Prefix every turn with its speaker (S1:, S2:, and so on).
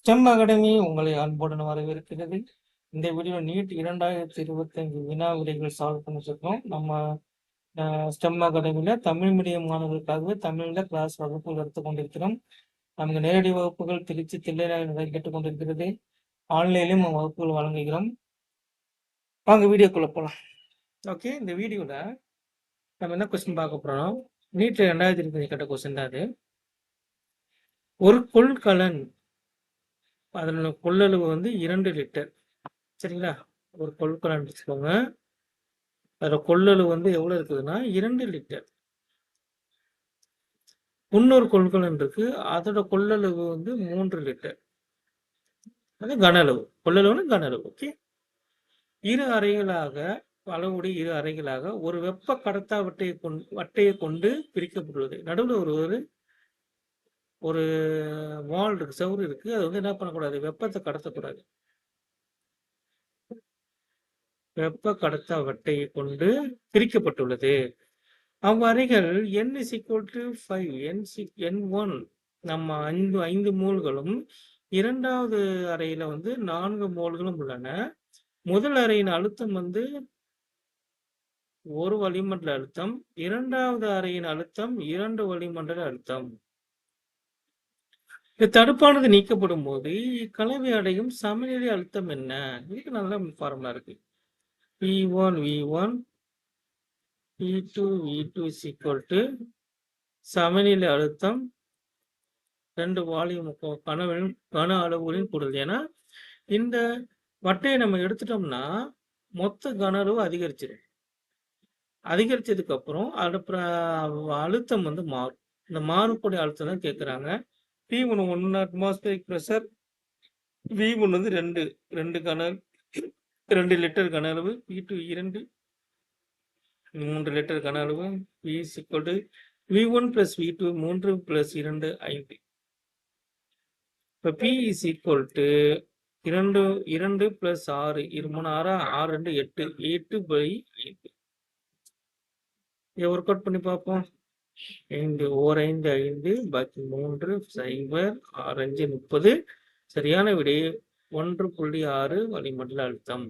S1: Stem academy உங்களை அன்புடன் வரவேற்கிறது. இந்த வீடியோ நீட் 2025 வினா விடைகள் சால்வ் பண்ணிச்சிருக்கோம். நம்ம ஸ்டெம் அகாடமியில தமிழ் மீடியம் மாணவர்களுக்காகவே தமிழ்ல கிளாஸ் வகுப்புகள் எடுத்து கொண்டிருக்கிறோம். நமக்கு நேரடி வகுப்புகள் திருச்சி தில்லையில நடைபெற்றுக் கொண்டிருக்கிறது. ஆன்லைனிலும் வகுப்புகள் வழங்குகிறோம். வாங்க வீடியோக்குள்ள போகலாம். ஓகே, இந்த வீடியோல நம்ம என்ன கொஸ்டின் பார்க்க போறோம்? நீட்ல 2025 கேட்ட கொஸ்டின் தான் அது. ஒரு கொள்கலன் அதனோட கொள்ளளவு 2 லிட்டர். சரிங்களா? ஒரு கொள்கலன் வச்சுக்கோங்க. அதோட கொள்ளளவு எவ்வளவு இருக்குதுன்னா 2 லிட்டர். இன்னொரு கொள்கலன் இருக்கு, அதோட கொள்ளளவு 3 லிட்டர். அது கன அளவு. கொள்ளளவுன்னு கன அளவு. ஓகே. இரு அறைகளாக அளவுடைய இரு அறைகளாக ஒரு வெப்ப கடத்தா வட்டையை கொண்டு பிரிக்கப்பட்டுள்ளது. நடுவில் ஒரு வால் இருக்கு, செவுரு இருக்கு. அது என்ன பண்ணக்கூடாது? வெப்பத்தை கடத்தக்கூடாது. வெப்ப கடத்தா வட்டையை கொண்டு பிரிக்கப்பட்டுள்ளது. அவ்வறைகள் n = 5 n1 நம்ம 5 மோல்களும் இரண்டாவது அறையில 4 மோல்களும் உள்ளன. முதல் அறையின் அழுத்தம் 1 வளிமண்டல அழுத்தம், இரண்டாவது அறையின் அழுத்தம் 2 வளிமண்டல அழுத்தம். இந்த தடுப்பானது நீக்கப்படும் போது இக்கலவை அடையும் சமநிலை அழுத்தம் என்ன? இதுக்கு நல்ல ஃபார்முலா இருக்கு. P1 V1 P2 V2 சமநிலை அழுத்தம் 2 வால்யூம் கன அளவுகளின் கூடுதல். ஏன்னா இந்த வட்டையை நம்ம எடுத்துட்டோம்னா மொத்த கன அளவு அதிகரிச்சிடும். அதிகரிச்சதுக்கு அப்புறம் அழுத்தம் மாறும். இந்த மாறக்கூடிய அழுத்தம் தான் கேட்குறாங்க. P1 1 atmospheric pressure, V1 2 litre கன அளவு, P2 3 லிட்டர் கன அளவு, P V1 + V2 3 + 2 5. இப்போ P = 2 2 + 6 3 6 6 2 8 8/5. இதை ஒர்க் அவுட் பண்ணி பார்ப்போம். 5 ஓர் 5 5, பாக்கி 3 0 6 5 30. சரியான விடை 1.6 வளிமண்டல அழுத்தம்.